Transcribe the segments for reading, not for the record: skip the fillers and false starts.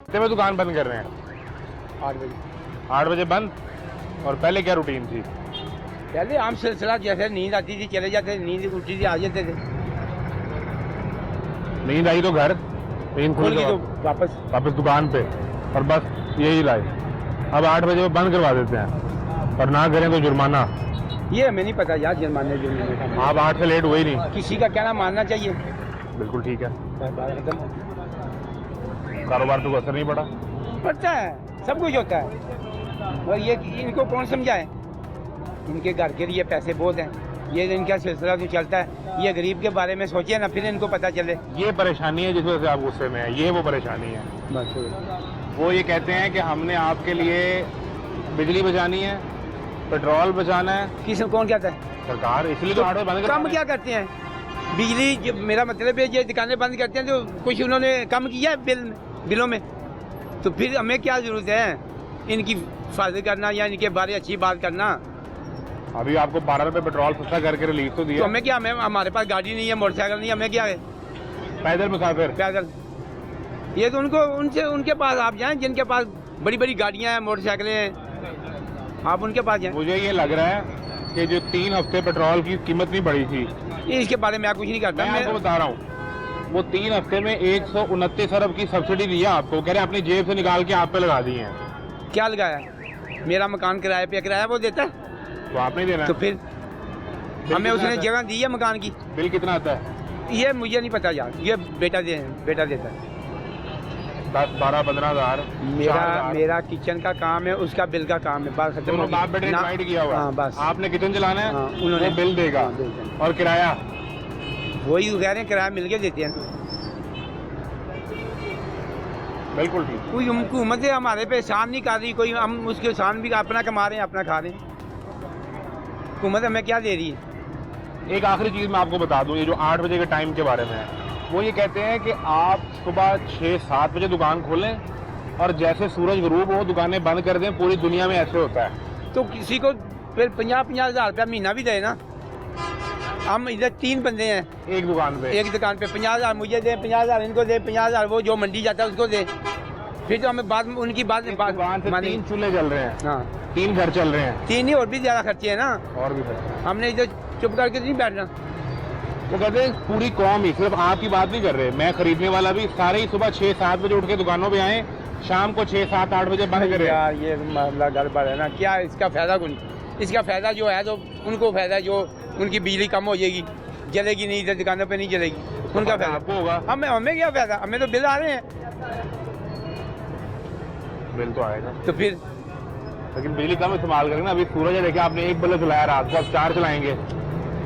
कितने में दुकान बंद कर रहे हैं? 8 बजे। 8 बजे बंद। और पहले क्या रूटीन थी? पहले आम सिलसिला, जैसे नींद आती थी चले जाते थे, नींद उठती थी आ जाते थे, नींद आई तो घर, नींद खुल खुल गई तो तो वापस दुकान पे, और बस यही लाइफ। अब 8 बजे वो बंद करवा देते हैं, और ना करें तो जुर्माना। ये हमें नहीं पता यार, जुर्माने का आप 8 से लेट हुए ही नहीं। किसी का कहना मानना चाहिए। बिल्कुल ठीक है, एकदम कारोबार पे कोई असर नहीं पड़ा। पड़ता है, सब कुछ होता है, और ये इनको कौन समझाए? इनके घर के लिए पैसे बहुत हैं, ये इनका सिलसिला तो चलता है। ये गरीब के बारे में सोचिए ना, फिर इनको पता चले। ये परेशानी है जिस वजह से आप गुस्से में हैं, ये वो परेशानी है। बस वो ये कहते हैं कि हमने आपके लिए बिजली बचानी है, पेट्रोल बचाना है। किस कौन कहता है? सरकार, इसलिए तो 8 बजे बंद कम क्या करते हैं? बिजली मेरा मतलब है, ये दुकानें बंद करते हैं तो कुछ उन्होंने कम किया है बिलों में, तो फिर हमें क्या जरूरत है इनकी फायदे करना या इनके बारे अच्छी बात करना? अभी आपको 12 रुपए पेट्रोल सस्ता करके रिलीफ तो तो दिया। हमें क्या, हमें हमारे पास गाड़ी नहीं है, मोटरसाइकिल नहीं, हमें क्या है? पैदल मुसाफिर। पैदल। ये तो उनको उनसे उनके पास आप जाएं जिनके पास बड़ी बड़ी गाड़ियां हैं, मोटरसाइकिलें हैं, आप उनके पास जाएं। मुझे ये लग रहा है कि जो 3 हफ्ते पेट्रोल की कीमत नहीं बढ़ी थी, इसके बारे में आप कुछ नहीं करता। मैं आपको बता रहा हूँ, वो 3 हफ्ते में 129 अरब की सब्सिडी दी है आपको, कह रहे हैं अपनी जेब से निकाल के आप पे लगा दी है। क्या लगाया? मेरा मकान किराए पे, किराया वो देता है, तो आपने देना तो है। फिर हमें उसने जगह दी है मकान की। बिल कितना आता है? ये मुझे नहीं पता यार, ये बेटा देता है। 10, 12, 15 हजार। मेरा किचन का काम है, उसका बिल का काम है, बस खत्म हो दोनों गया। बाप बेटे ने डिवाइड किया हुआ है। हाँ, बस आपने किचन चलाना है, हाँ, उन्होंने वो बिल देगा। हाँ, बिल देगा। और किराया वही कह रहे हैं, किराया मिल के देते हैं। बिल्कुल ठीक। कोई हुकूमत है हमारे पे एहसान नहीं कर रही, कोई हम उसके एहसान भी अपना कमा रहे हैं, अपना खा रहे हैं। हुकूमत हमें क्या दे रही है? एक आखिरी चीज मैं आपको बता दूं, ये जो 8 बजे के टाइम के बारे में है, वो ये कहते हैं कि आप सुबह 6-7 बजे दुकान खोलें और जैसे सूरज गरूब हो दुकानें बंद कर दें। पूरी दुनिया में ऐसे होता है। तो किसी को फिर 50-50 हज़ार रुपया महीना भी दे ना। हम इधर 3 बंदे हैं एक दुकान पे, एक दुकान पे, 50,000 मुझे दे, 50,000 इनको दे, 50,000 वो जो मंडी जाता है उसको दे। फिर तो हमें उनकी बात दुकान से 3 चूल्हे चल रहे हैं, हाँ 3 घर चल रहे हैं, 3 ही, और भी ज्यादा खर्चे है ना। और भी खर्चे। हमने इधर चुप करके नहीं बैठना। वो कहते हैं पूरी कौम ही, सिर्फ आपकी बात नहीं कर रहे, मैं खरीदने वाला भी, सारे ही सुबह 6-7 बजे उठ के दुकानों पे आए, शाम को 6-7-8 बजे बंद करें। यार ये मामला गड़बड़ है ना, क्या इसका फायदा कुछ? इसका फायदा जो है तो उनको फायदा है, जो उनकी बिजली कम हो जाएगी, जलेगी नहीं, इधर दुकानों पे नहीं जलेगी, उनका फायदा आपको होगा। हमें क्या फायदा? हमें तो बिल आ रहे हैं। बिल तो आएगा, तो फिर लेकिन बिजली कम इस्तेमाल करें ना। अभी सूरज है, देखिए आपने 1 बल्ब चलाया रात को, अब 4 चलाएंगे।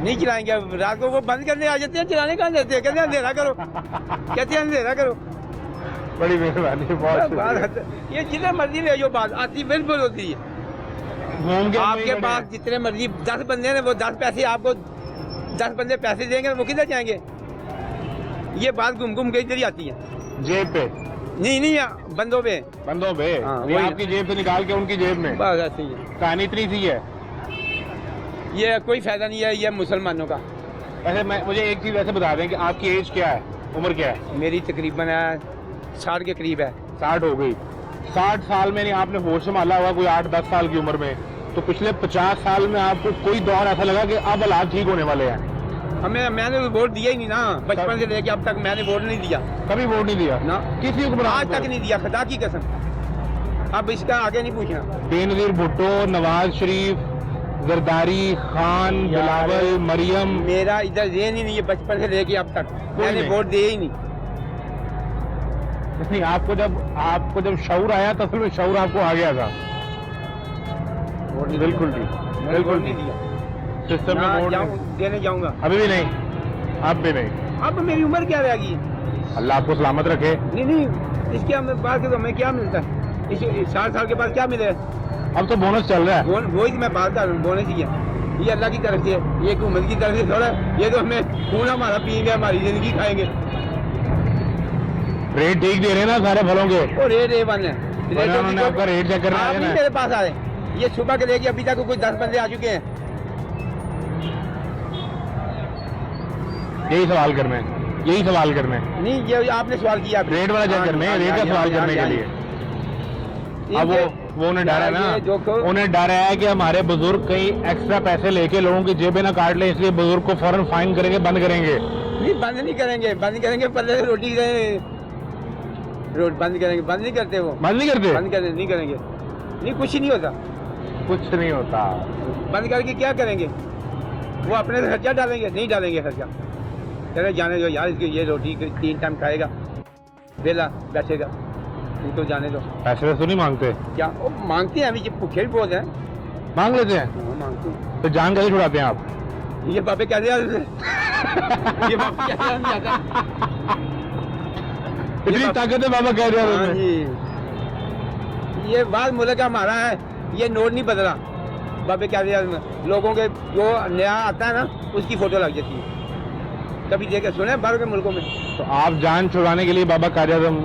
नहीं चलाएंगे, अब रात को वो बंद करने आ जाते हैं, चलाने कहाँ देते हैं, कहते हैं अंधेरा करो, कहते हैं अंधेरा करो। बड़ी मेहरबानी, बहुत शुक्रिया। ये जितने मर्जी ले जो बात आती बिल्कुल होती है। घूम के आपके पास जितने मर्जी 10 बंदे हैं, वो 10 पैसे आपको 10 बंदे पैसे देंगे, वो किधर जाएंगे? ये बात घूम के इधर ही आती है। जेब पे नहीं बंदों पे, बंदों पे, हाँ, ये वही। आपकी जेब से निकाल के उनकी जेब में। बस ऐसे ही है। कहानी इतनी सी है। ये कोई फायदा नहीं है ये मुसलमानों का। वैसे मुझे एक चीज ऐसे बता दें कि आपकी एज क्या है, उम्र क्या है? मेरी तकरीबन 60 के करीब है। 60 हो गई। 60 साल में नहीं आपने होश संभाला होगा कोई 8-10 साल की उम्र में, तो पिछले 50 साल में आपको कोई दौर ऐसा लगा कि अब हालात ठीक होने वाले हैं? मैंने वोट दिया ही नहीं ना, बचपन से लेके अब तक मैंने वोट नहीं दिया कभी वोट नहीं दिया ना, किसी को? आज तक नहीं दिया, खुदा की कसम। अब इसका आगे नहीं पूछना। बेनजीर भुट्टो, नवाज शरीफ, जरदारी, खान, बिलावल, मरियम। मेरा इधर ये नहीं है, बचपन से लेके अब तक मैंने नहीं। वोट दिए ही नहीं। नहीं, आपको जब शऊर आया तो असल में शऊर आपको आ गया था। बिल्कुल ठीक, बिल्कुल नहीं ठीक। दिया। सिस्टम में वोट देने जाऊंगा, अभी भी नहीं, अब भी नहीं। अब मेरी उम्र क्या रहेगी? अल्लाह आपको सलामत रखे। नहीं इसके बाद तो हमें क्या मिलता है? 60 साल के बाद क्या मिले? अब तो बोनस चल रहा है। वही मैं बात कर रहा हूँ, बोनस ही है। ये अल्लाह की तरफ से, ये हुकूमत की तरफ से थोड़ा, ये तो हमें खून हमारा पियेंगे, हमारी जिंदगी खाएंगे। रेट ठीक दे रहे हैं ना सारे फलों के? और रेट A1 है। उन्होंने आपका रेट चेक करना है ना? मेरे पास आ रहे, ये सुबह के लेके अभी तक कुछ 10 बंदे आ चुके हैं। यही सवाल करना है। यही सवाल करने, नहीं ये आपने सवाल किया रेट वाला चेक करने, रेट का सवाल करने के लिए। अब वो उन्हें डर है ना, उन्हें डर है कि हमारे बुजुर्ग कहीं एक्स्ट्रा पैसे लेके लोगों की जेबें ना काट ले, इसलिए बुजुर्ग को फौरन फाइन करेंगे, बंद करेंगे। नहीं बंद नहीं करेंगे, बंद करेंगे पहले रोटी रोड बंद करेंगे, बंद नहीं करते वो, बंद नहीं करते, बंद कर नहीं करेंगे, नहीं कुछ ही नहीं होता, कुछ नहीं होता। बंद करके क्या करेंगे, वो अपने से खर्चा डालेंगे, नहीं डालेंगे खर्चा, चले जाने दो यार, इसकी ये रोटी 3 टाइम खाएगा, वेला बैठेगा, तो जाने दो। पैसे तो नहीं मांगते क्या वो मांगते हैं, अभी भूखे भी बहुत हैं, मांग लेते हैं, मांगते हैं। तो जान कैसे छुड़ाते हैं आप? ये बाबे कह दिया ये बाबे कह दिया इतनी ताकत है बाबा कह रहे हाँ हैं। जी, ये बात मुल्क का हमारा है, ये नोट नहीं बदला, बाबे कह दिया लोगों के जो नया आता है ना उसकी फोटो लग जाती है, कभी देखे सुने बाहर के मुल्कों में। तो आप जान छुड़ाने के लिए बाबा कायदे आज़म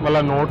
वाला नोट